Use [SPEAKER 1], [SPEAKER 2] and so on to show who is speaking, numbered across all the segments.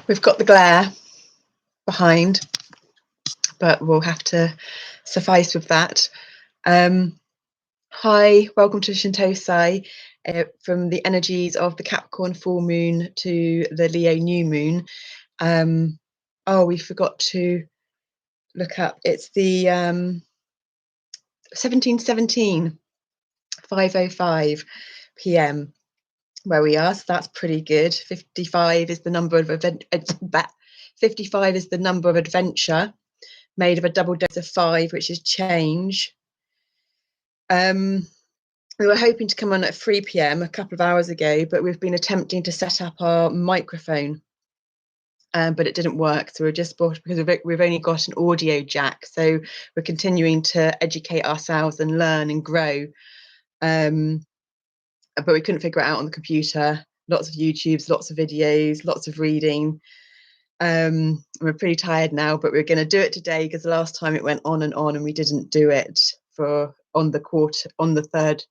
[SPEAKER 1] We've got the glare behind, but we'll have to suffice with that. Hi, welcome to ShintoSEYE, from the energies of the Capricorn full moon to the Leo new moon. Oh, we forgot to look up. It's the 1717, 5:05 p.m. where we are, so that's pretty good. 55 is the number of 55 is the number of adventure, made of a double dose of 5, which is change. We were hoping to come on at 3 p.m. a couple of hours ago, but we've been attempting to set up our microphone, but it didn't work. So we're just because we've only got an audio jack, so we're continuing to educate ourselves and learn and grow. But we couldn't figure it out on the computer. Lots of YouTubes, lots of videos, lots of reading. We're pretty tired now, but we're going to do it today because the last time it went on and we didn't do it on the third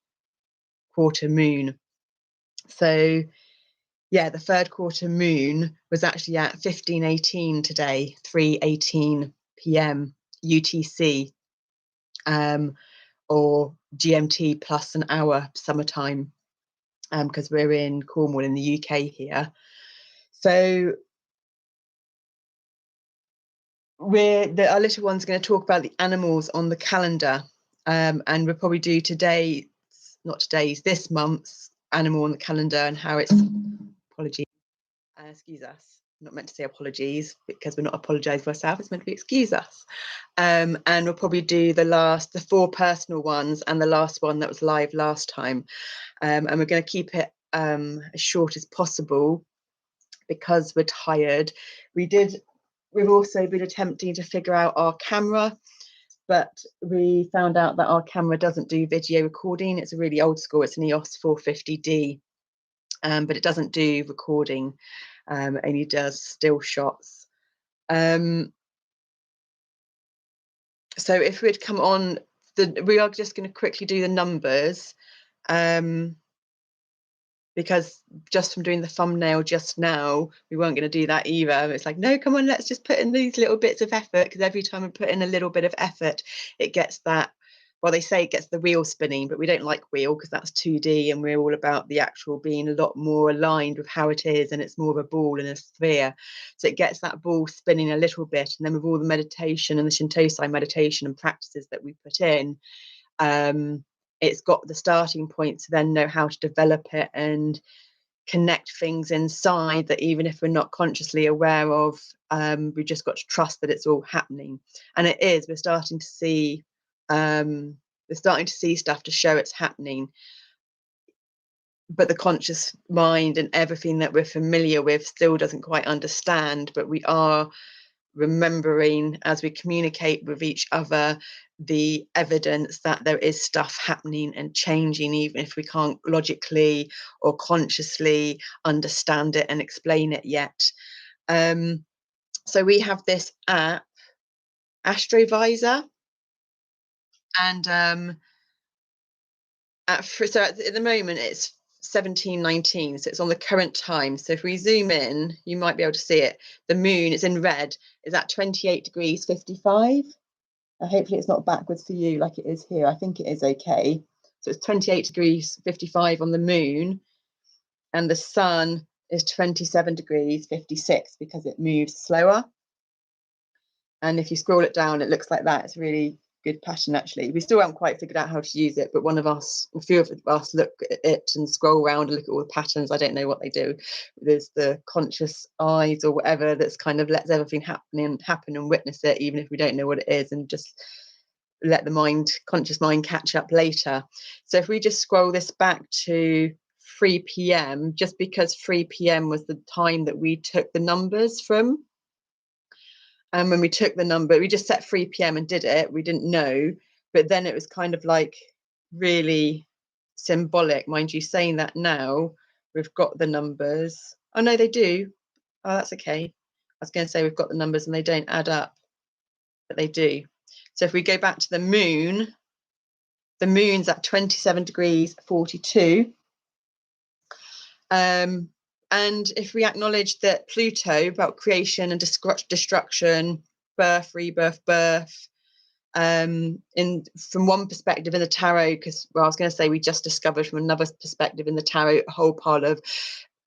[SPEAKER 1] quarter moon. So yeah, the third quarter moon was actually at 15:18 today, 3:18 p.m. UTC, or GMT plus an hour summertime, because we're in Cornwall in the UK here. So our little one's going to talk about the animals on the calendar, and we'll probably do this month's animal on the calendar and how it's apologies, excuse us, not meant to say apologies because we're not apologise for ourselves, it's meant to be excuse us. And we'll probably do the 4 personal ones and the last one that was live last time, and we're going to keep it as short as possible because we're tired. We've also been attempting to figure out our camera, but we found out that our camera doesn't do video recording. It's a really old school, it's an I.S.E.S 450D, but it doesn't do recording, only does still shots. So if we'd come on, we are just going to quickly do the numbers, because just from doing the thumbnail just now, we weren't going to do that either. It's like, no, come on, let's just put in these little bits of effort, because every time we put in a little bit of effort, it gets that, well, they say it gets the wheel spinning, but we don't like wheel because that's 2D, and we're all about the actual being a lot more aligned with how it is, and it's more of a ball and a sphere. So it gets that ball spinning a little bit, and then with all the meditation and the ShintoSEYE meditation and practices that we put in, it's got the starting point to then know how to develop it and connect things inside that even if we're not consciously aware of, we've just got to trust that it's all happening. And it is. We're starting to see stuff to show it's happening, but the conscious mind and everything that we're familiar with still doesn't quite understand. But we are remembering, as we communicate with each other, the evidence that there is stuff happening and changing, even if we can't logically or consciously understand it and explain it yet. So we have this app, Astrovisor, and at the moment it's 17:19, so it's on the current time. So if we zoom in, you might be able to see it. The moon is in red, is at 28 degrees 55. Hopefully it's not backwards for you like it is here. I think it is okay. So it's 28 degrees 55 on the moon, and the sun is 27 degrees 56 because it moves slower. And if you scroll it down, it looks like that. It's a really good pattern, actually. We still haven't quite figured out how to use it, but a few of us look at it and scroll around and look at all the patterns. I don't know what they do. There's the conscious eyes or whatever that's kind of lets everything happen and witness it, even if we don't know what it is, and just let the conscious mind catch up later. So if we just scroll this back to 3 p.m, just because 3 p.m. was the time that we took the numbers from. And when we took the number, we just set 3 p.m. and did it. We didn't know, but then it was kind of like really symbolic. Mind you, saying that now, we've got the numbers. Oh, no, they do. Oh, that's okay. I was going to say we've got the numbers and they don't add up, but they do. So if we go back to the moon's at 27 degrees 42. And if we acknowledge that Pluto, about creation and destruction, birth, rebirth, birth, in from one perspective in the tarot, because I was going to say we just discovered from another perspective in the tarot a whole pile of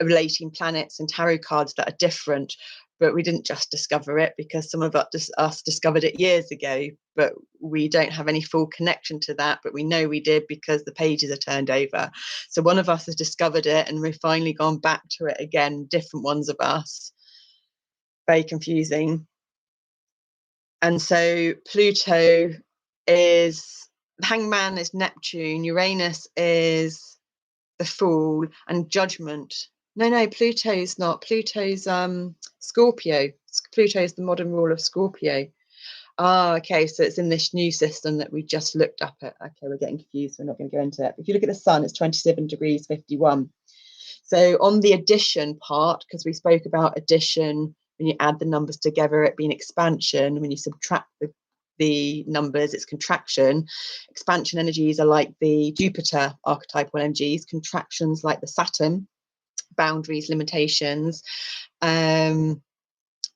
[SPEAKER 1] relating planets and tarot cards that are different, but we didn't just discover it, because some of us discovered it years ago, but we don't have any full connection to that, but we know we did because the pages are turned over. So one of us has discovered it and we've finally gone back to it again, different ones of us. Very confusing. And so Pluto is, Hangman is Neptune, Uranus is the Fool, and Judgment. No, Pluto's not. Pluto's Scorpio. Pluto's the modern rule of Scorpio. Ah, okay, so it's in this new system that we just looked up at. Okay, we're getting confused. We're not going to go into it. If you look at the sun, it's 27 degrees 51. So on the addition part, because we spoke about addition, when you add the numbers together, it being expansion. When you subtract the numbers, it's contraction. Expansion energies are like the Jupiter archetypal energies, contractions like the Saturn, boundaries, limitations. And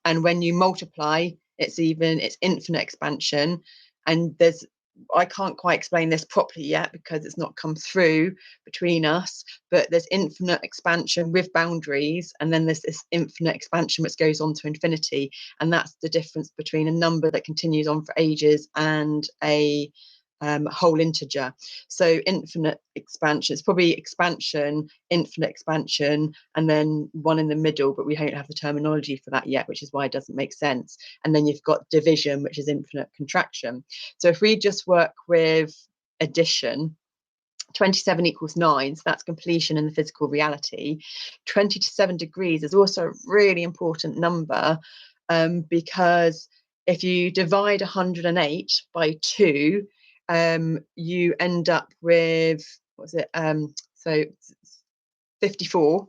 [SPEAKER 1] when you multiply, it's infinite expansion. And I can't quite explain this properly yet because it's not come through between us, but there's infinite expansion with boundaries, and then there's this infinite expansion which goes on to infinity, and that's the difference between a number that continues on for ages and a whole integer. So infinite expansion, it's probably expansion, infinite expansion, and then one in the middle, but we don't have the terminology for that yet, which is why it doesn't make sense. And then you've got division, which is infinite contraction. So if we just work with addition, 27 equals 9, so that's completion in the physical reality. 27 degrees is also a really important number, because if you divide 108 by 2, you end up with, what's it, so 54.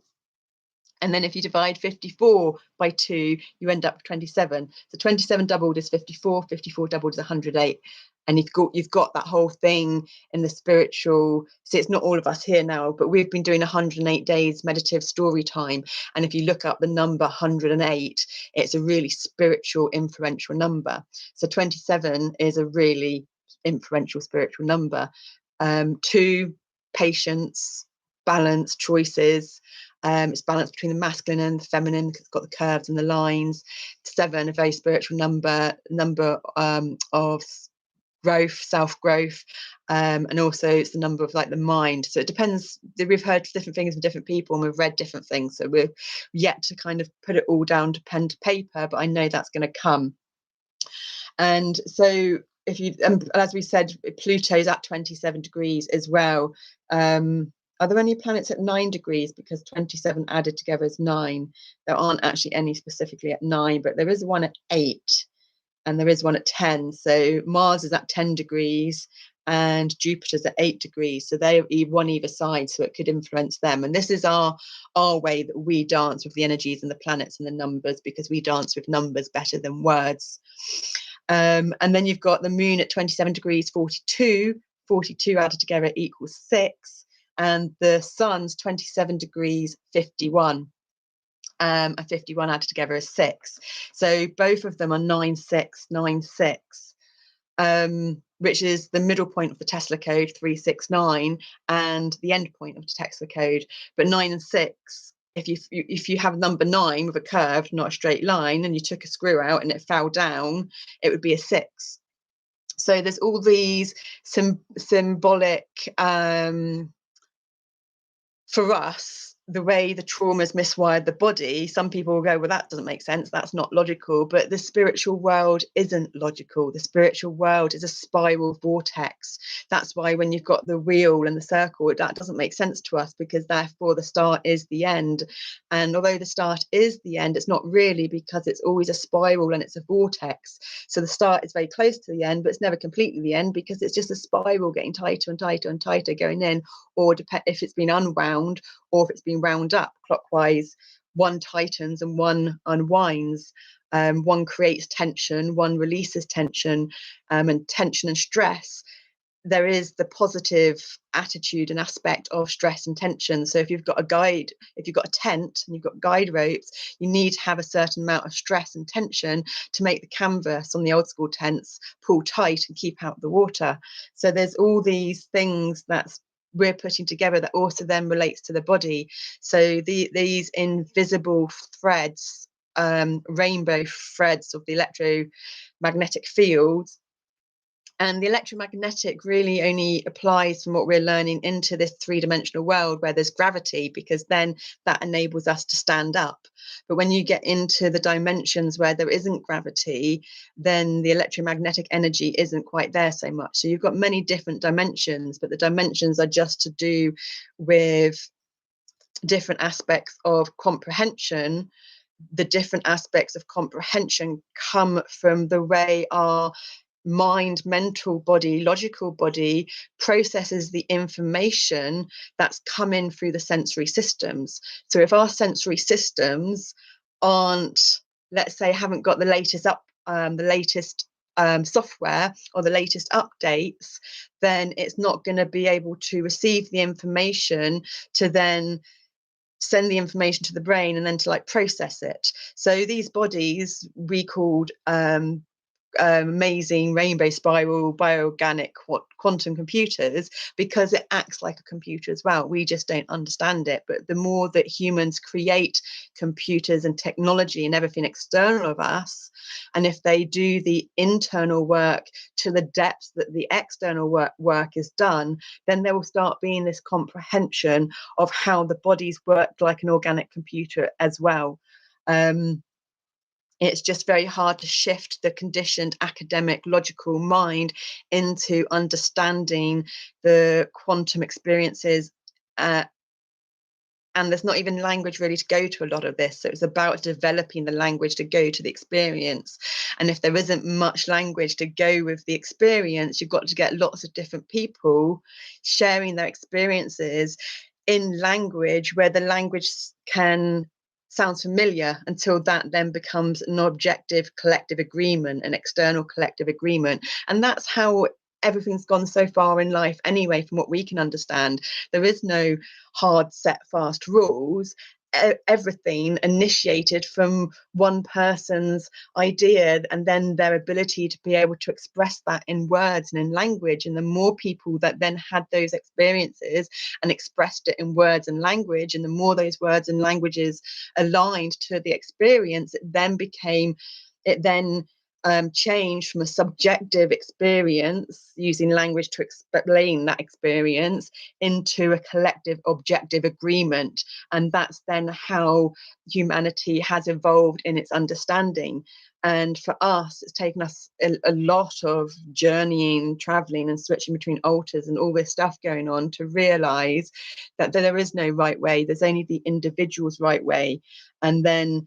[SPEAKER 1] And then if you divide 54 by 2, you end up with 27. So 27 doubled is 54, 54 doubled is 108. And you've got that whole thing in the spiritual. See, it's not all of us here now, but we've been doing 108 days meditative story time. And if you look up the number 108, it's a really spiritual, influential number. So 27 is a really influential spiritual number. 2, patience, balance, choices. It's balanced between the masculine and the feminine, because it's got the curves and the lines. 7, a very spiritual number of growth, self-growth, and also it's the number of like the mind. So it depends. We've heard different things from different people, and we've read different things, so we're yet to kind of put it all down to pen to paper, but I know that's going to come. And so if you, as we said, Pluto's at 27 degrees as well. Are there any planets at 9 degrees? Because 27 added together is 9. There aren't actually any specifically at 9, but there is one at 8 and there is one at 10. So Mars is at 10 degrees and Jupiter's at 8 degrees. So they're one either side, so it could influence them. And this is our way that we dance with the energies and the planets and the numbers, because we dance with numbers better than words. And then you've got the moon at 27 degrees 42. 42 added together equals 6. And the sun's 27 degrees 51. And 51 added together is 6. So both of them are 9696, which is the middle point of the Tesla code 369 and the end point of the Tesla code. But 9 and 6, if you have number 9 with a curve, not a straight line, and you took a screw out and it fell down, it would be a 6. So there's all these symbolic, for us, the way the trauma's miswired the body, some people will go, well, that doesn't make sense, that's not logical. But the spiritual world isn't logical. The spiritual world is a spiral vortex. That's why when you've got the wheel and the circle, that doesn't make sense to us, because therefore the start is the end. And although the start is the end, it's not really, because it's always a spiral and it's a vortex. So the start is very close to the end, but it's never completely the end, because it's just a spiral getting tighter and tighter and tighter going in, or if it's been unwound, or if it's been wound up clockwise, one tightens and one unwinds. One creates tension, one releases tension, and tension and stress there is the positive attitude and aspect of stress and tension. So if you've got a tent and you've got guide ropes, you need to have a certain amount of stress and tension to make the canvas on the old school tents pull tight and keep out the water. So there's all these things that we're putting together that also then relates to the body. So these invisible threads, rainbow threads of the electromagnetic field. And the electromagnetic really only applies from what we're learning into this three-dimensional world where there's gravity, because then that enables us to stand up. But when you get into the dimensions where there isn't gravity, then the electromagnetic energy isn't quite there so much. So you've got many different dimensions, but the dimensions are just to do with different aspects of comprehension. The different aspects of comprehension come from the way our mind, mental body, logical body processes the information that's coming through the sensory systems. So if our sensory systems aren't, let's say, haven't got the latest software or the latest updates, then it's not going to be able to receive the information to then send the information to the brain and then to like process it. So these bodies we called amazing rainbow spiral bioorganic quantum computers, because it acts like a computer as well. We just don't understand it. But the more that humans create computers and technology and everything external of us, and if they do the internal work to the depths that the external work is done, then there will start being this comprehension of how the bodies work like an organic computer as well. It's just very hard to shift the conditioned academic logical mind into understanding the quantum experiences, and there's not even language really to go to a lot of this. So it's about developing the language to go to the experience. And if there isn't much language to go with the experience, you've got to get lots of different people sharing their experiences in language where the language sounds familiar, until that then becomes an objective collective agreement, an external collective agreement. And that's how everything's gone so far in life anyway, from what we can understand. There is no hard set fast rules. Everything initiated from one person's idea and then their ability to be able to express that in words and in language. And the more people that then had those experiences and expressed it in words and language, and the more those words and languages aligned to the experience, it then changed from a subjective experience using language to explain that experience into a collective objective agreement. And that's then how humanity has evolved in its understanding. And for us, it's taken us a lot of journeying, traveling and switching between altars and all this stuff going on to realize that there is no right way. There's only the individual's right way. And then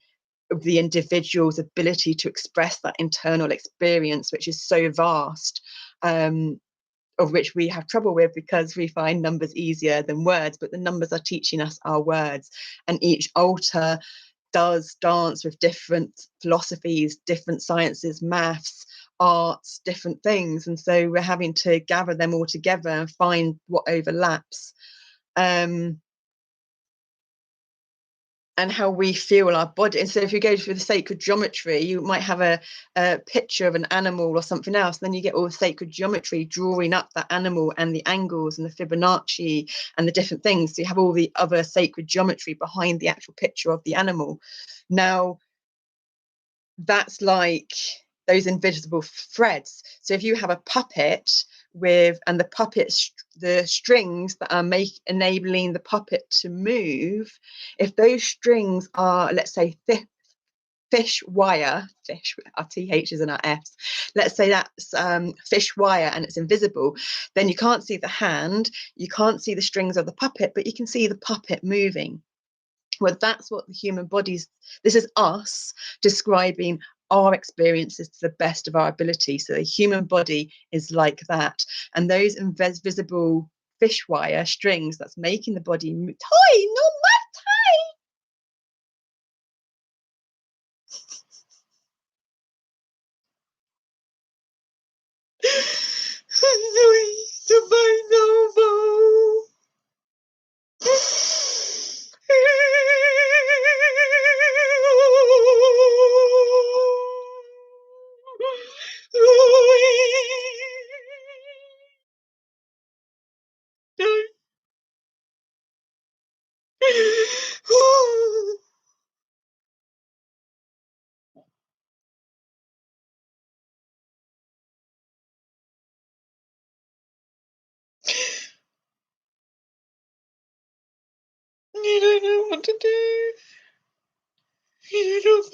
[SPEAKER 1] the individual's ability to express that internal experience, which is so vast, of which we have trouble with because we find numbers easier than words, but the numbers are teaching us our words. And each altar does dance with different philosophies, different sciences, maths, arts, different things. And so we're having to gather them all together and find what overlaps. And how we feel our body. And so if you go through the sacred geometry, you might have a picture of an animal or something else. Then you get all the sacred geometry drawing up that animal and the angles and the Fibonacci and the different things. So you have all the other sacred geometry behind the actual picture of the animal. Now, that's like those invisible threads. So if you have a puppet and the strings that are enabling the puppet to move, if those strings are, let's say, fish wire, our THs and our Fs, let's say that's fish wire and it's invisible, then you can't see the hand, you can't see the strings of the puppet, but you can see the puppet moving. Well, that's what the human body's, this is us describing our experiences to the best of our ability. So the human body is like that. And those invisible fish wire strings that's making the body move. Toy, not my sorry. don't know what to do. I don't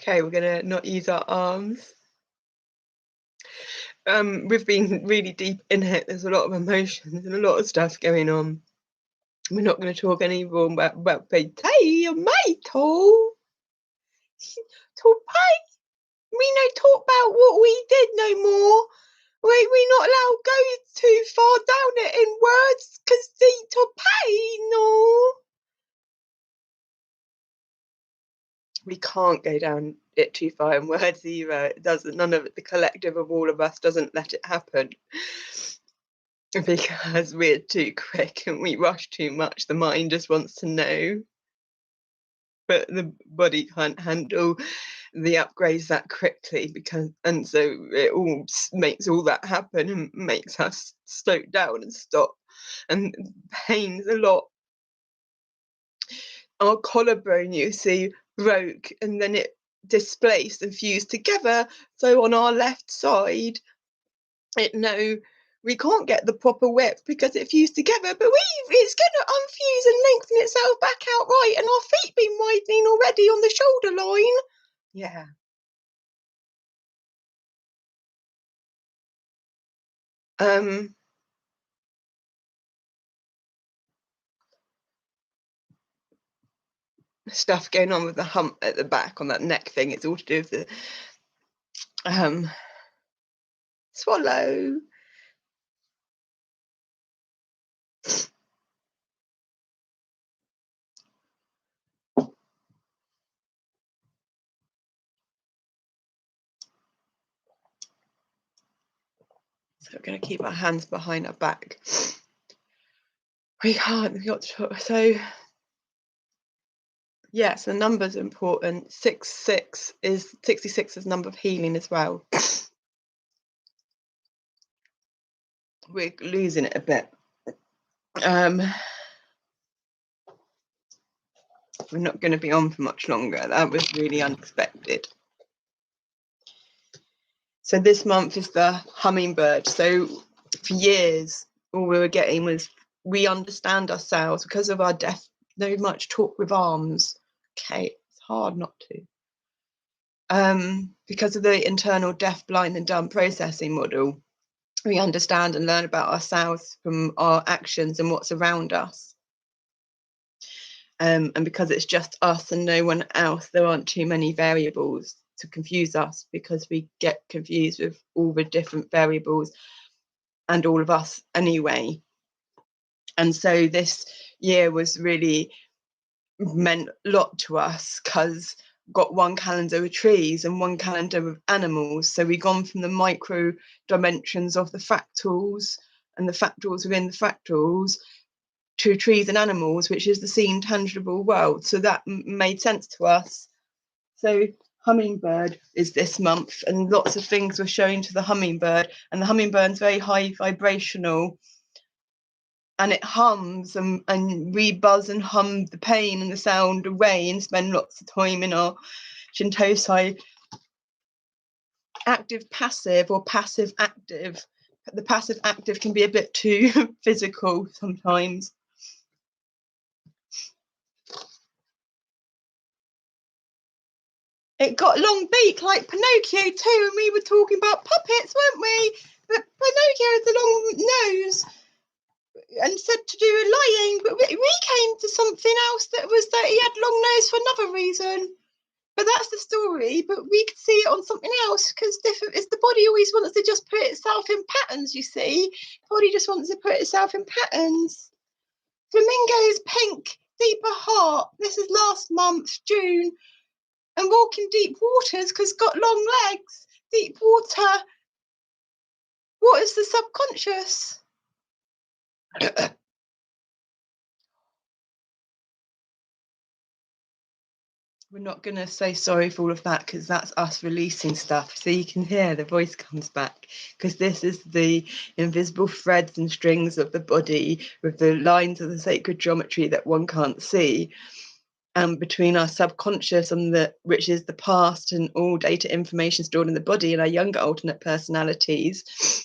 [SPEAKER 1] Okay, we're gonna not use our arms. We've been really deep in it. There's a lot of emotions and a lot of stuff going on. We're not going to talk anymore about hey, Michael. Talk, we no talk about what we did no more. We not allowed to go too far down it in words because the to pay no. We can't go down it too far in words either. It doesn't. None of it. The collective of all of us doesn't let it happen because we're too quick and we rush too much. The mind just wants to know, but the body can't handle the upgrades that quickly and so it all makes all that happen and makes us slow down and stop. And pain's a lot. Our collarbone, you see, broke and then it displaced and fused together. So on our left side, we can't get the proper width because it fused together, but it's going to unfuse and lengthen itself back out right, and our feet been widening already on the shoulder line. Yeah. Stuff going on with the hump at the back on that neck thing. It's all to do with the swallow. So we're going to keep our hands behind our back. We can't. We've got to talk. So yes, the number's important. 66 is 66 is number of healing as well. We're losing it a bit. We're not going to be on for much longer. That was really unexpected. So this month is the hummingbird. So for years, all we were getting was we understand ourselves because of our deaf. No much talk with arms. Okay, it's hard not to. Because of the internal deaf, blind, and dumb processing model, we understand and learn about ourselves from our actions and what's around us. And because it's just us and no one else, there aren't too many variables. to confuse us, because we get confused with all the different variables and all of us anyway. And so this year was really meant a lot to us, because got one calendar with trees and one calendar with animals. So we've gone from the micro dimensions of the fractals and the fractals within the fractals to trees and animals, which is the seen tangible world. So that made sense to us. So hummingbird is this month, and lots of things were shown to the hummingbird, and the hummingbird's very high vibrational, and it hums, and we buzz and hum the pain and the sound away, and spend lots of time in our ShintoSEYE active passive or passive active. The passive active can be a bit too physical sometimes. It got a long beak like Pinocchio too, and we were talking about puppets, weren't we? But Pinocchio has a long nose and said to do with lying, but we came to something else that was that he had long nose for another reason. But that's the story, but we could see it on something else, because it's the body always wants to just put itself in patterns, you see. The body just wants to put itself in patterns. Flamingo's pink, deeper heart. This is last month, June. And walking deep waters because got long legs. Deep water. What is the subconscious? We're not going to say sorry for all of that, because that's us releasing stuff. So you can hear the voice comes back, because this is the invisible threads and strings of the body with the lines of the sacred geometry that one can't see. Between our subconscious and which is the past and all data information stored in the body, and our younger alternate personalities,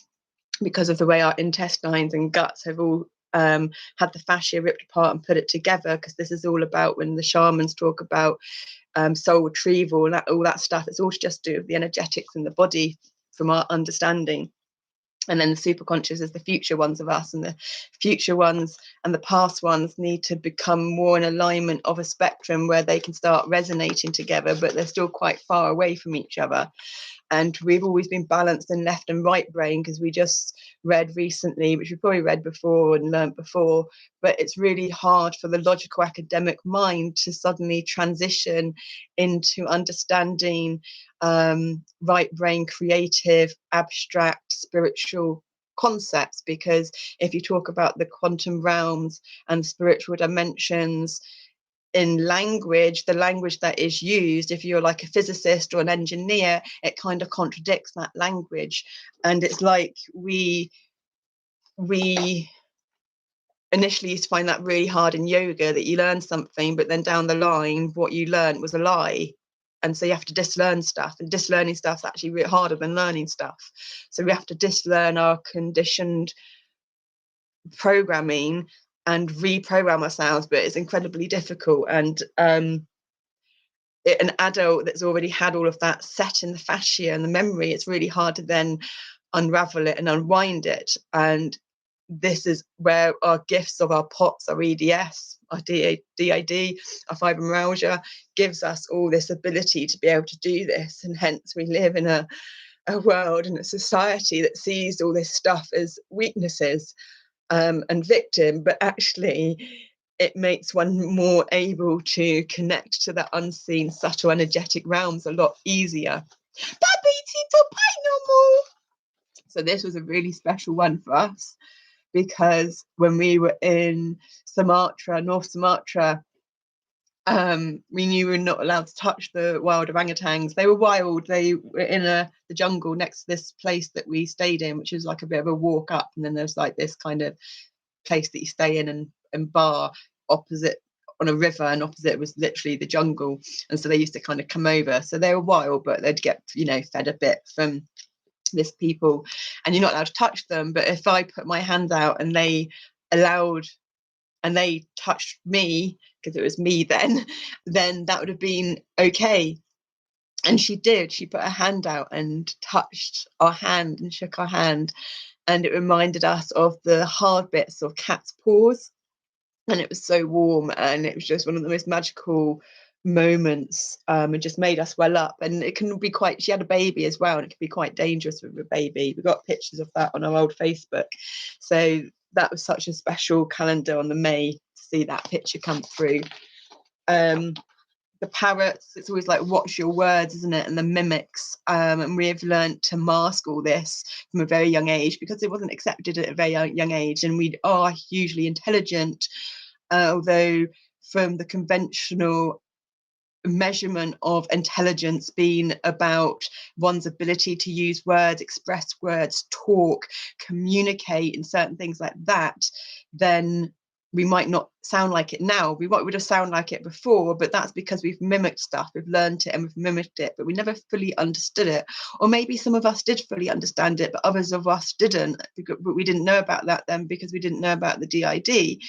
[SPEAKER 1] because of the way our intestines and guts have all had the fascia ripped apart and put it together, because this is all about when the shamans talk about soul retrieval and all that stuff. It's all just to do with the energetics in the body from our understanding. And then the superconscious is the future ones of us, and the future ones and the past ones need to become more in alignment of a spectrum where they can start resonating together, but they're still quite far away from each other. And we've always been balanced in left and right brain, because we just read recently, which we've probably read before and learned before, but it's really hard for the logical academic mind to suddenly transition into understanding right brain, creative, abstract, spiritual concepts. Because if you talk about the quantum realms and spiritual dimensions in language, the language that is used, if you're like a physicist or an engineer, it kind of contradicts that language. And it's like we initially used to find that really hard in yoga, that you learn something, but then down the line what you learned was a lie. And so you have to dislearn stuff, and dislearning stuff's actually really harder than learning stuff. So we have to dislearn our conditioned programming and reprogram ourselves, but it's incredibly difficult. And an adult that's already had all of that set in the fascia and the memory, it's really hard to then unravel it and unwind it. And this is where our gifts of our POTS, our EDS, our DID, our fibromyalgia gives us all this ability to be able to do this. And hence we live in a world and a society that sees all this stuff as weaknesses and victim, but actually it makes one more able to connect to that unseen, subtle, energetic realms a lot easier. So this was a really special one for us, because when we were in Sumatra, North Sumatra, we knew we were not allowed to touch the wild orangutans. They were wild. They were in the jungle next to this place that we stayed in, which was like a bit of a walk up, and then there's like this kind of place that you stay in and bar opposite on a river, and opposite was literally the jungle. And so they used to kind of come over. So they were wild, but they'd get, fed a bit from this people, and you're not allowed to touch them. But if I put my hand out and they touched me, because it was me then that would have been okay. And she did. She put her hand out and touched our hand and shook our hand, and it reminded us of the hard bits of cat's paws, and it was so warm, and it was just one of the most magical moments, and just made us well up. And it can be quite, she had a baby as well, and it can be quite dangerous with a baby. We got pictures of that on our old Facebook, so that was such a special calendar on the May to see that picture come through. The parrots, it's always like, watch your words, isn't it? And the mimics, and we have learned to mask all this from a very young age, because it wasn't accepted at a very young age. And we are hugely intelligent, although from the conventional measurement of intelligence being about one's ability to use words, express words, talk, communicate, and certain things like that, then we might not sound like it now. We would have sounded like it before, but that's because we've mimicked stuff, we've learned it and we've mimicked it, but we never fully understood it. Or maybe some of us did fully understand it, but others of us didn't, but we didn't know about that then because we didn't know about the DID.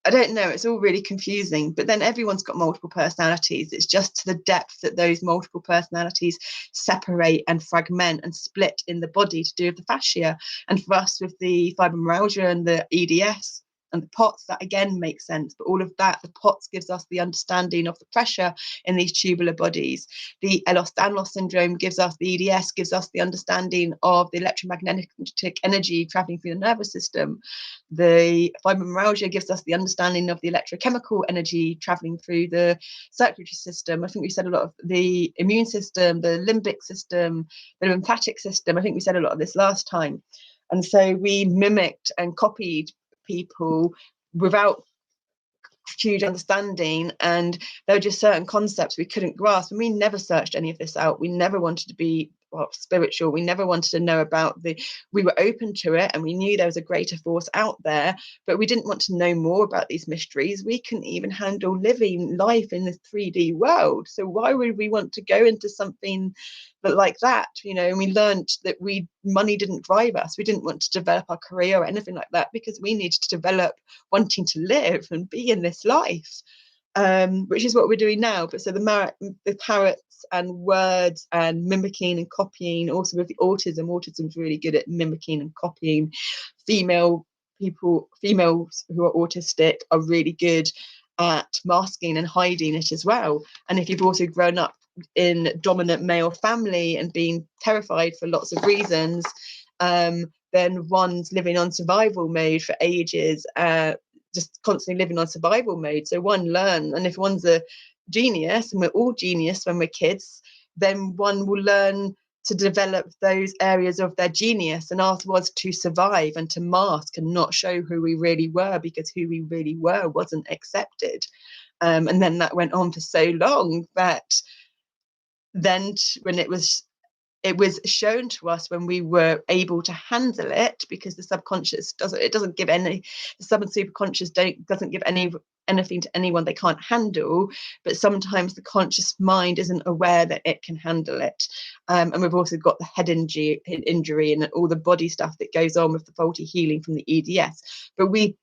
[SPEAKER 1] I don't know, it's all really confusing. But then everyone's got multiple personalities. It's just to the depth that those multiple personalities separate and fragment and split in the body to do with the fascia. And for us, with the fibromyalgia and the EDS and the POTS, that again makes sense. But all of that, the POTS gives us the understanding of the pressure in these tubular bodies. The Ehlers-Danlos syndrome gives us, the EDS gives us the understanding of the electromagnetic energy traveling through the nervous system. The fibromyalgia gives us the understanding of the electrochemical energy traveling through the circulatory system. I think we said a lot of the immune system, the limbic system, the lymphatic system. I think we said a lot of this last time. And so we mimicked and copied people without huge understanding, and there were just certain concepts we couldn't grasp, and we never searched any of this out. We never wanted to be spiritual. We never wanted to know about we were open to it, and we knew there was a greater force out there, but we didn't want to know more about these mysteries. We couldn't even handle living life in this 3D world, so why would we want to go into something like that, and we learned that money didn't drive us. We didn't want to develop our career or anything like that, because we needed to develop wanting to live and be in this life, which is what we're doing now. But so the parrots and words and mimicking and copying, also with the autism's really good at mimicking and copying. Females who are autistic are really good at masking and hiding it as well. And if you've also grown up in dominant male family and being terrified for lots of reasons, then one's living on survival mode for ages, just constantly living on survival mode. So one learns, and if one's a genius, and we're all genius when we're kids, then one will learn to develop those areas of their genius, and ours was to survive and to mask and not show who we really were, because who we really were wasn't accepted. And then that went on for so long that then when it was shown to us when we were able to handle it, because the subconscious doesn't give any, the sub and superconscious doesn't give anything to anyone they can't handle, but sometimes the conscious mind isn't aware that it can handle it. And we've also got the head injury and all the body stuff that goes on with the faulty healing from the EDS. But we're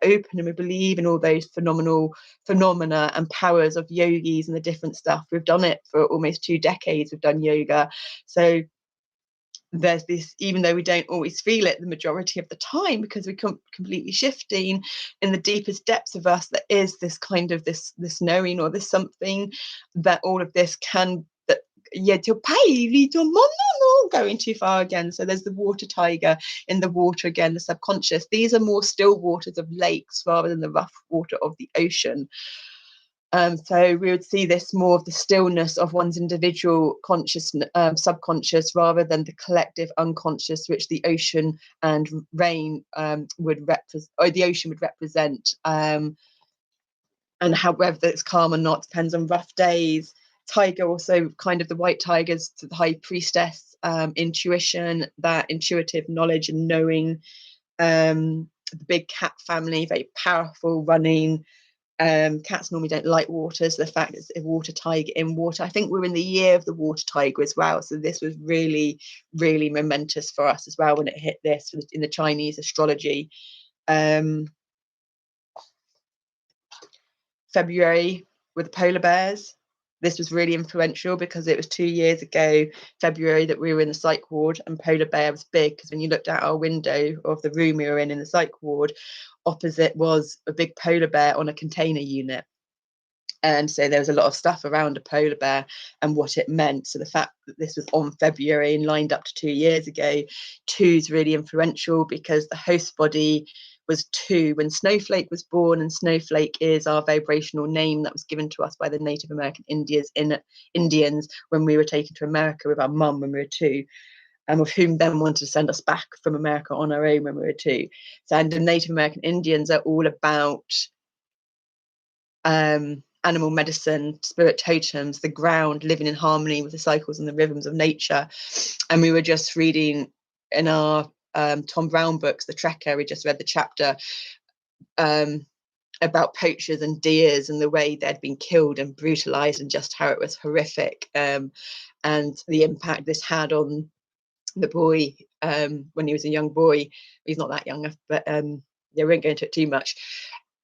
[SPEAKER 1] open, and we believe in all those phenomena and powers of yogis and the different stuff. We've done it for almost 2 decades. We've done yoga. So there's this, even though we don't always feel it the majority of the time, because we're completely shifting in the deepest depths of us, that is this kind of this knowing, or this something that all of this can, that going too far again. So there's the water tiger in the water again, the subconscious. These are more still waters of lakes rather than the rough water of the ocean. So we would see this more of the stillness of one's individual consciousness, subconscious, rather than the collective unconscious, which the ocean and rain would represent, or the ocean would represent. And however it's calm or not depends on rough days. Tiger, also kind of the white tigers, to the high priestess, intuition, that intuitive knowledge and knowing. The big cat family, very powerful, running. Cats normally don't like water, so the fact it's a water tiger in water. I think we're in the year of the water tiger as well, so this was really, really momentous for us as well when it hit this in the Chinese astrology. February with the polar bears. This was really influential because it was 2 years ago, February, that we were in the psych ward, and polar bear was big, because when you looked out our window of the room we were in the psych ward, opposite was a big polar bear on a container unit. And so there was a lot of stuff around a polar bear and what it meant. So the fact that this was on February and lined up to 2 years ago, 2 is really influential because the host body was 2 when Snowflake was born, and Snowflake is our vibrational name that was given to us by the Native American Indians when we were taken to America with our mum when we were 2. And with whom then wanted to send us back from America on our own when we were 2. So, and the Native American Indians are all about animal medicine, spirit totems, the ground, living in harmony with the cycles and the rhythms of nature. And we were just reading in our Tom Brown books, The Trekker, we just read the chapter about poachers and deers and the way they'd been killed and brutalized and just how it was horrific, and the impact this had on the boy when he was a young boy. He's not that young, but yeah, we won't go into it too much.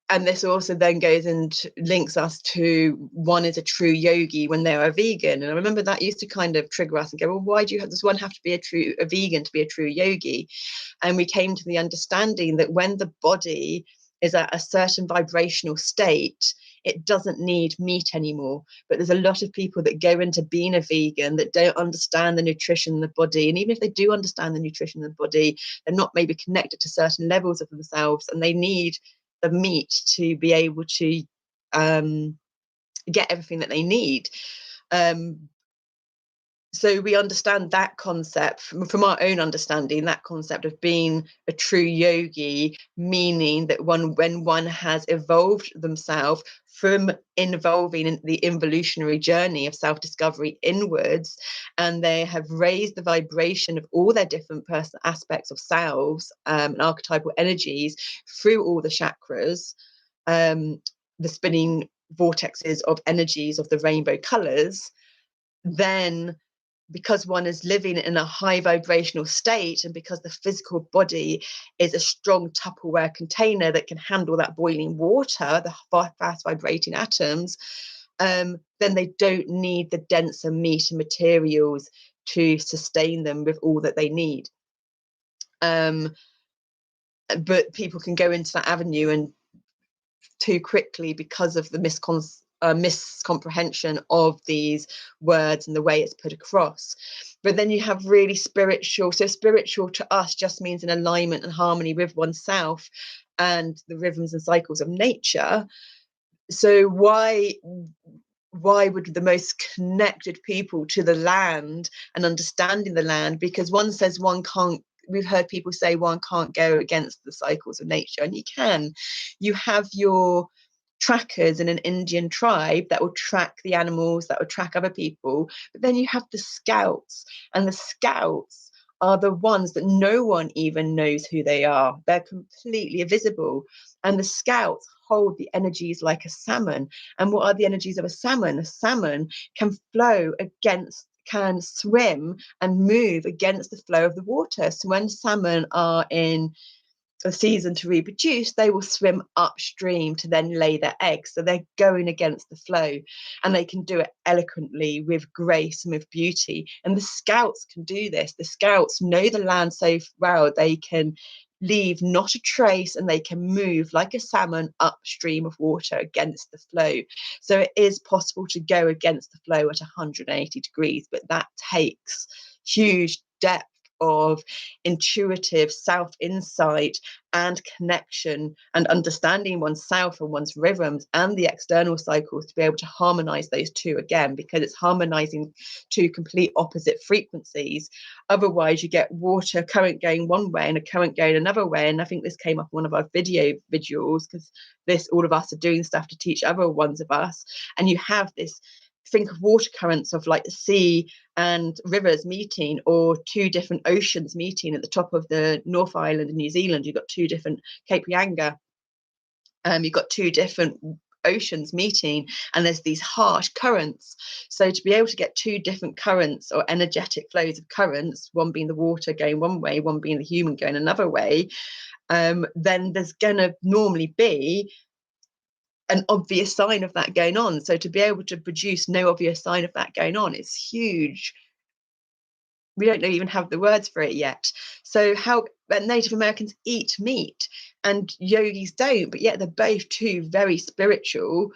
[SPEAKER 1] And this also then goes and links us to one is a true yogi when they're a vegan. And I remember that used to kind of trigger us and go, well, why does one have to be a vegan to be a true yogi? And we came to the understanding that when the body is at a certain vibrational state, it doesn't need meat anymore. But there's a lot of people that go into being a vegan that don't understand the nutrition in the body. And even if they do understand the nutrition in the body, they're not maybe connected to certain levels of themselves, and they need the meat to be able to get everything that they need. So we understand that concept from our own understanding, that concept of being a true yogi, meaning that when one has evolved themselves from involving in the evolutionary journey of self-discovery inwards, and they have raised the vibration of all their different personal aspects of selves and archetypal energies through all the chakras, the spinning vortexes of energies of the rainbow colors, then because one is living in a high vibrational state, and because the physical body is a strong Tupperware container that can handle that boiling water, the fast vibrating atoms, then they don't need the denser meat and materials to sustain them with all that they need. But people can go into that avenue and too quickly because of the miscomprehension of these words and the way it's put across. But then you have really spiritual. So spiritual to us just means in alignment and harmony with oneself and the rhythms and cycles of nature. So why would the most connected people to the land and understanding the land? Because one says one can't, we've heard people say one can't go against the cycles of nature, and you can. You have your trackers in an Indian tribe that will track the animals, that will track other people, but then you have the scouts, and the scouts are the ones that no one even knows who they are. They're completely invisible, and the scouts hold the energies like a salmon. And what are the energies of a salmon? A salmon can can swim and move against the flow of the water. So when salmon are in a season to reproduce, they will swim upstream to then lay their eggs. So they're going against the flow, and they can do it eloquently with grace and with beauty. And the scouts can do this. The scouts know the land so well, they can leave not a trace, and they can move like a salmon upstream of water against the flow. So it is possible to go against the flow at 180 degrees, but that takes huge depth of intuitive self-insight and connection and understanding oneself and one's rhythms and the external cycles to be able to harmonize those two again, because it's harmonizing two complete opposite frequencies. Otherwise you get water current going one way and a current going another way. And I think this came up in one of our visuals, because all of us are doing stuff to teach other ones of us, and you have this, think of water currents of like the sea and rivers meeting, or two different oceans meeting at the top of the North Island in New Zealand. You've got two different Cape Reinga, you've got two different oceans meeting, and there's these harsh currents. So to be able to get two different currents or energetic flows of currents, one being the water going one way, one being the human going another way, then there's going to normally be an obvious sign of that going on. So to be able to produce no obvious sign of that going on is huge. We don't even have the words for it yet. So how Native Americans eat meat and yogis don't, but yet they're both two very spiritual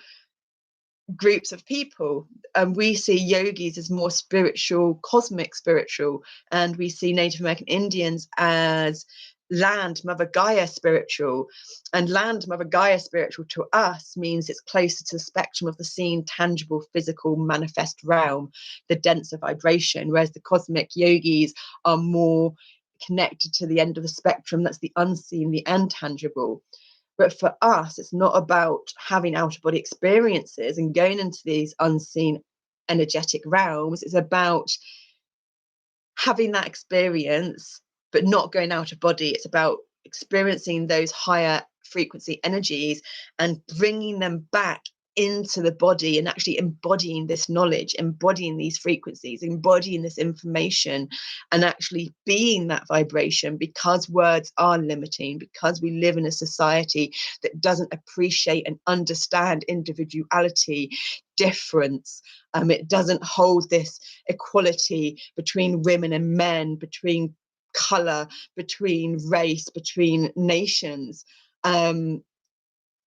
[SPEAKER 1] groups of people. We see yogis as more spiritual, cosmic spiritual, and we see Native American Indians as land Mother Gaia spiritual. And land Mother Gaia spiritual to us means it's closer to the spectrum of the seen, tangible, physical, manifest realm, the denser vibration, whereas the cosmic yogis are more connected to the end of the spectrum, that's the unseen, the intangible. But for us, it's not about having out of body experiences and going into these unseen energetic realms. It's about having that experience, but not going out of body. It's about experiencing those higher frequency energies and bringing them back into the body and actually embodying this knowledge, embodying these frequencies, embodying this information, and actually being that vibration, because words are limiting, because we live in a society that doesn't appreciate and understand individuality, difference. It doesn't hold this equality between women and men, between color, between race, between nations.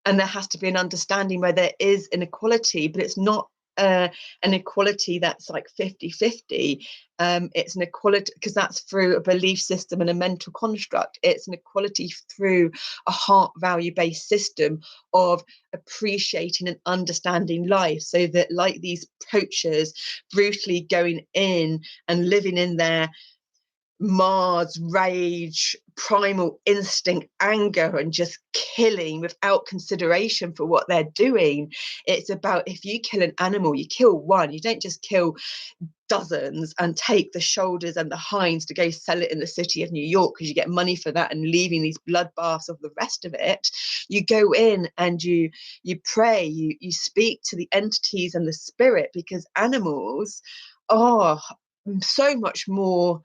[SPEAKER 1] And there has to be an understanding where there is inequality, but it's not an equality that's like 50-50. It's an equality because that's through a belief system and a mental construct. It's an equality through a heart value based system of appreciating and understanding life, so that, like these poachers brutally going in and living in their Mars, rage, primal instinct, anger, and just killing without consideration for what they're doing. It's about, if you kill an animal, you kill one. You don't just kill dozens and take the shoulders and the hinds to go sell it in the city of New York because you get money for that, and leaving these bloodbaths of the rest of it. You go in and you pray, you speak to the entities and the spirit, because animals are so much more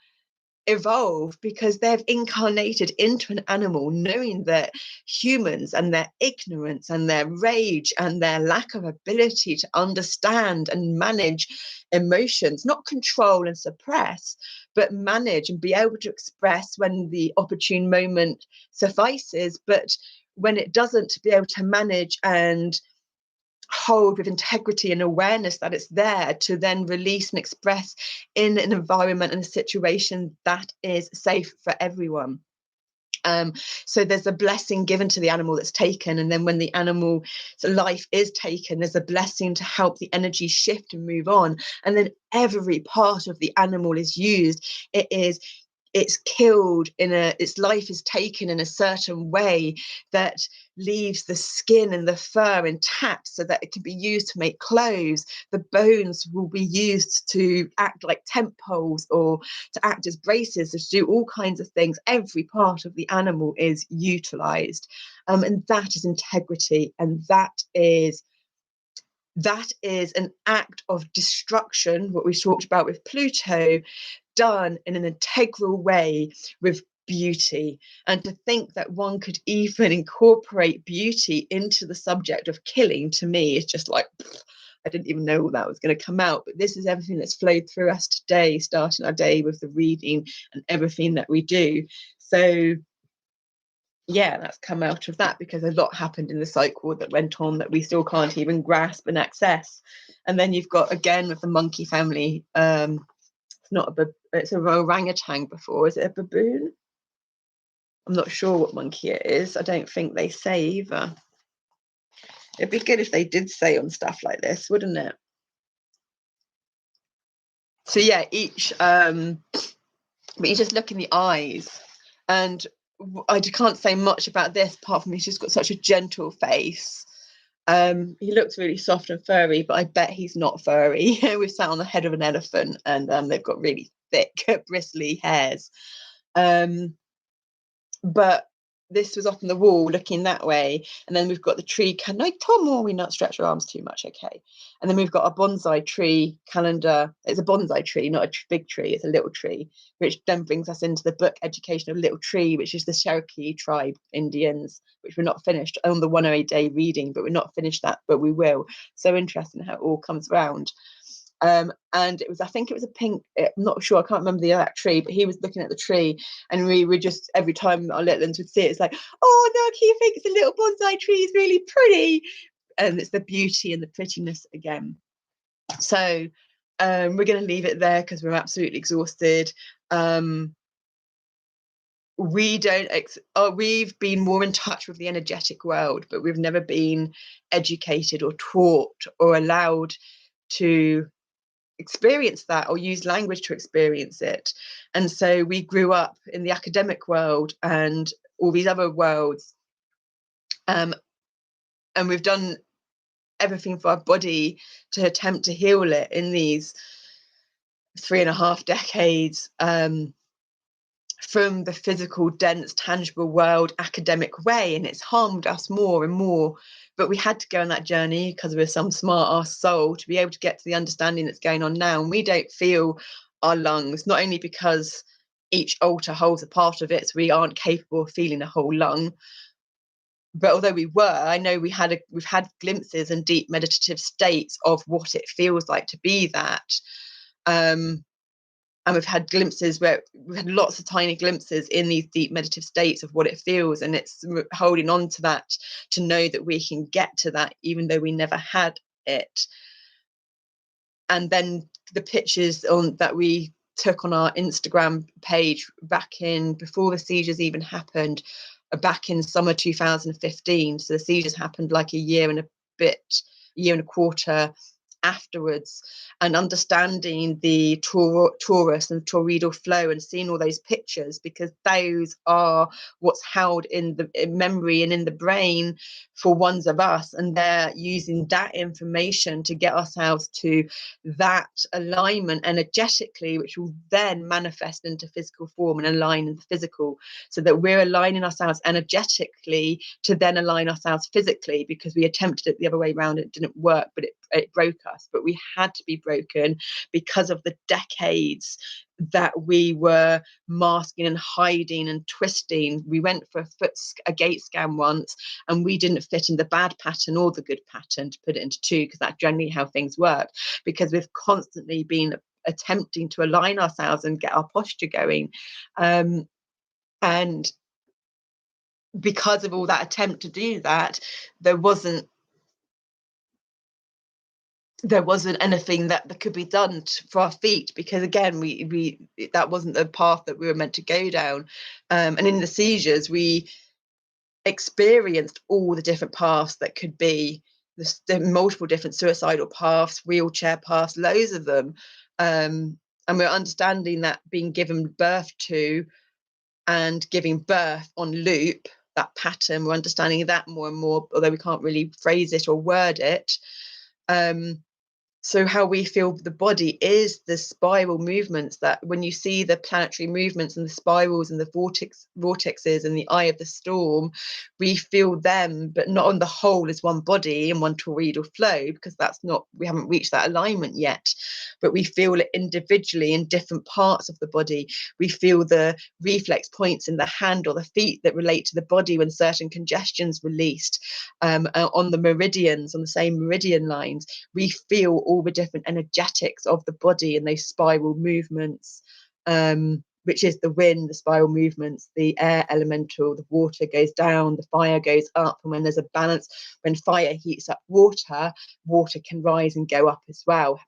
[SPEAKER 1] evolved, because they've incarnated into an animal, knowing that humans and their ignorance and their rage and their lack of ability to understand and manage emotions, not control and suppress, but manage and be able to express when the opportune moment suffices, but when it doesn't, to be able to manage and hold with integrity and awareness that it's there, to then release and express in an environment and a situation that is safe for everyone. So there's a blessing given to the animal that's taken, and then when the animal's life is taken, there's a blessing to help the energy shift and move on. And then every part of the animal is used. It's killed its life is taken in a certain way that leaves the skin and the fur intact, so that it can be used to make clothes. The bones will be used to act like tent poles or to act as braces, to do all kinds of things. Every part of the animal is utilized, and that is integrity, and that is an act of destruction, what we talked about with Pluto, done in an integral way with beauty. And to think that one could even incorporate beauty into the subject of killing, to me, is just like, I didn't even know that was going to come out. But this is everything that's flowed through us today, starting our day with the reading and everything that we do. So yeah, that's come out of that, because a lot happened in the cycle that went on that we still can't even grasp and access. And then you've got, again, with the monkey family, it's a orangutan before. Is it a baboon? I'm not sure what monkey it is. I don't think they say either. It'd be good if they did say on stuff like this, wouldn't it? So yeah, but you just look in the eyes, and I can't say much about this apart from he's just got such a gentle face. He looks really soft and furry, but I bet he's not furry. We've sat on the head of an elephant, and they've got really thick, bristly hairs. But this was up on the wall looking that way, and then we've got the tree. Can I, Tom, or we not stretch our arms too much? Okay. And then we've got a bonsai tree calendar. It's a bonsai tree, not a big tree. It's a little tree, which then brings us into the book Education of Little Tree, which is the Cherokee tribe Indians, which we're not finished on the 108-day reading, but we're not finished that, but we will. So interesting how it all comes around. And I think it was a pink, I'm not sure, I can't remember the exact tree, but he was looking at the tree, and we were just, every time our little ones would see it, it's like, oh look, he thinks the little bonsai tree is really pretty. and it's the beauty and the prettiness again. So we're going to leave it there because we're absolutely exhausted. We've been more in touch with the energetic world, but we've never been educated or taught or allowed to experience that or use language to experience it. And so we grew up in the academic world and all these other worlds, and we've done everything for our body to attempt to heal it in these 3.5 decades, from the physical, dense, tangible world academic way, and it's harmed us more and more. But we had to go on that journey because we're some smart ass soul to be able to get to the understanding that's going on now. And we don't feel our lungs, not only because each altar holds a part of it, so we aren't capable of feeling a whole lung, but although we were, I know we've had glimpses and deep meditative states of what it feels like to be that. And we've had glimpses where we've had lots of tiny glimpses in these deep meditative states of what it feels. And it's holding on to that to know that we can get to that, even though we never had it. And then the pictures that we took on our Instagram page back in, before the seizures even happened, back in summer 2015. So the seizures happened like a year and a quarter afterwards, and understanding the torus and toroidal flow and seeing all those pictures, because those are what's held in memory and in the brain for ones of us, and they're using that information to get ourselves to that alignment energetically, which will then manifest into physical form and align in the physical, so that we're aligning ourselves energetically to then align ourselves physically, because we attempted it the other way around. It didn't work, but it broke us. But we had to be broken because of the decades that we were masking and hiding and twisting. We went for a gate scan once, and we didn't fit in the bad pattern or the good pattern, to put it into two, because that's generally how things work, because we've constantly been attempting to align ourselves and get our posture going, and because of all that attempt to do that, there wasn't anything that could be done for our feet, because again, we that wasn't the path that we were meant to go down. And in the seizures, we experienced all the different paths that could be, the multiple different suicidal paths, wheelchair paths, loads of them. And we're understanding that being given birth to and giving birth on loop, that pattern, we're understanding that more and more, although we can't really phrase it or word it. So how we feel the body is the spiral movements, that when you see the planetary movements and the spirals and the vortexes and the eye of the storm, we feel them, but not on the whole as one body and one toroidal flow, because we haven't reached that alignment yet. But we feel it individually in different parts of the body. We feel the reflex points in the hand or the feet that relate to the body when certain congestion's released, on the meridians, on the same meridian lines. We feel all the different energetics of the body and those spiral movements, which is the wind, the spiral movements, the air elemental, the water goes down, the fire goes up. And when there's a balance, when fire heats up water, water can rise and go up as well.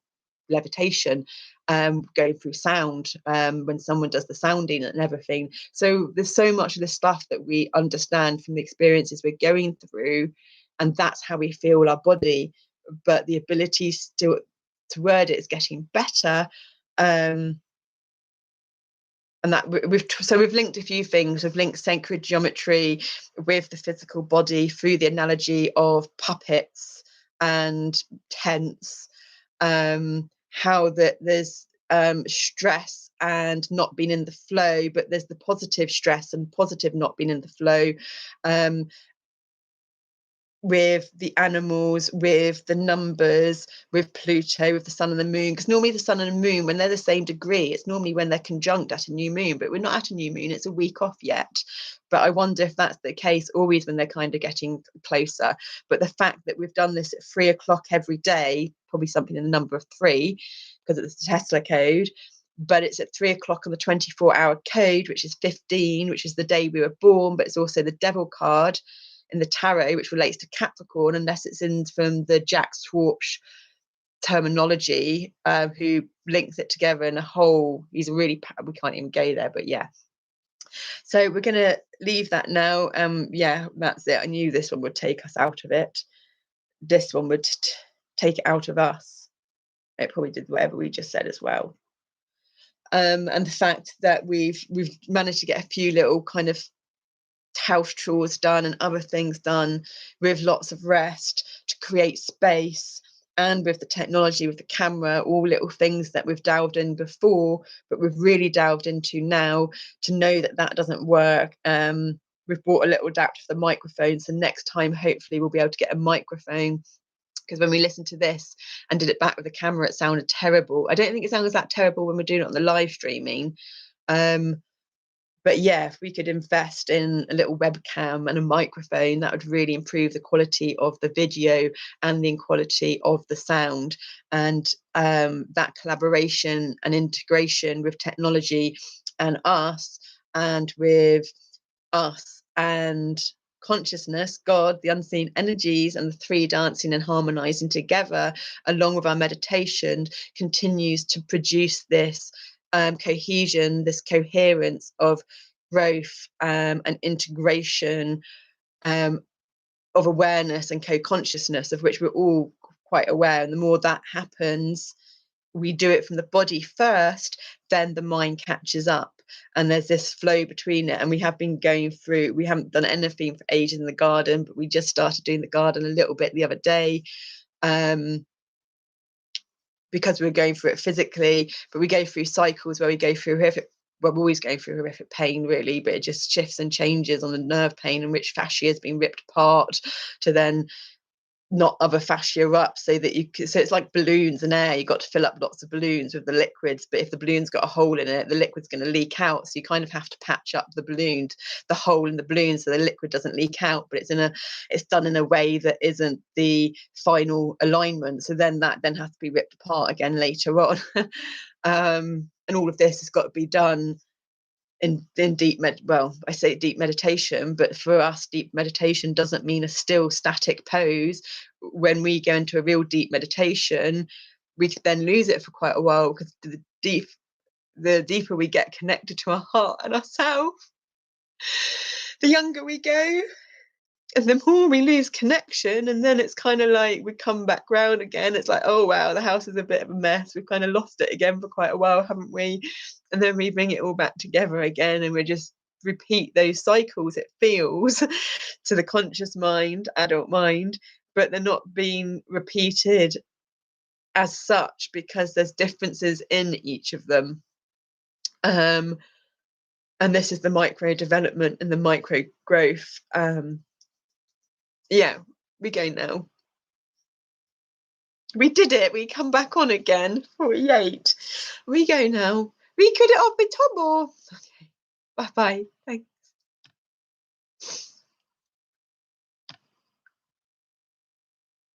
[SPEAKER 1] Levitation, going through sound, when someone does the sounding and everything. So there's so much of the stuff that we understand from the experiences we're going through, and that's how we feel our body. But the ability still to word it is getting better. And that we've linked a few things. We've linked sacred geometry with the physical body through the analogy of puppets and tents, how that there's stress and not being in the flow, but there's the positive stress and positive not being in the flow, with the animals, with the numbers, with Pluto, with the sun and the moon. Because normally the sun and the moon, when they're the same degree, it's normally when they're conjunct at a new moon, but we're not at a new moon, it's a week off yet. But I wonder if that's the case always when they're kind of getting closer. But the fact that we've done this at 3 o'clock every day, probably something in the number of 3, because it's the Tesla code, but it's at 3 o'clock on the 24-hour code, which is 15, which is the day we were born, but it's also the devil card. in the tarot, which relates to Capricorn, unless it's in from the Jack Schwartz terminology, who links it together in a whole. He's a really, we can't even go there, but yeah. So we're going to leave that now. Yeah, that's it. I knew this one would take us out of it. This one would take it out of us. It probably did whatever we just said as well. And the fact that we've managed to get a few little kind of house chores done and other things done with lots of rest to create space, and with the technology, with the camera, all little things that we've delved in before, but we've really delved into now, to know that that doesn't work. We've bought a little adapter for the microphone, so next time hopefully we'll be able to get a microphone, because when we listened to this and did it back with the camera, it sounded terrible. I don't think it sounds that terrible when we're doing it on the live streaming. But yeah, if we could invest in a little webcam and a microphone, that would really improve the quality of the video and the quality of the sound. And that collaboration and integration with technology and us, and with us and consciousness, God, the unseen energies, and the three dancing and harmonizing together, along with our meditation, continues to produce this cohesion, this coherence of growth and integration, of awareness and co-consciousness, of which we're all quite aware. And the more that happens, we do it from the body first, then the mind catches up, and there's this flow between it. And we have been going through, we haven't done anything for ages in the garden, but we just started doing the garden a little bit the other day, because we were going through it physically. But we go through cycles where we go through horrific, well, we're always going through horrific pain really, but it just shifts and changes on the nerve pain, in which fascia has been ripped apart to then not other fascia up, so that you can, so it's like balloons and air. You've got to fill up lots of balloons with the liquids, but if the balloon's got a hole in it, the liquid's going to leak out, so you kind of have to patch up the balloon, the hole in the balloon, so the liquid doesn't leak out, but it's done in a way that isn't the final alignment, so then that then has to be ripped apart again later on. And all of this has got to be done in deep I say deep meditation, but for us, deep meditation doesn't mean a still static pose. When we go into a real deep meditation, we then lose it for quite a while, because the deeper we get connected to our heart and ourselves, the younger we go, and the more we lose connection. And then it's kind of like we come back round again. It's like, oh wow, the house is a bit of a mess, we've kind of lost it again for quite a while, haven't we? And then we bring it all back together again, and we just repeat those cycles, it feels, to the conscious mind, adult mind, but they're not being repeated as such, because there's differences in each of them. And this is the micro development and the micro growth. Yeah, we go now. We did it. We come back on again. 48. We go now. We cut it off with Tom. Okay. Bye-bye. Thanks.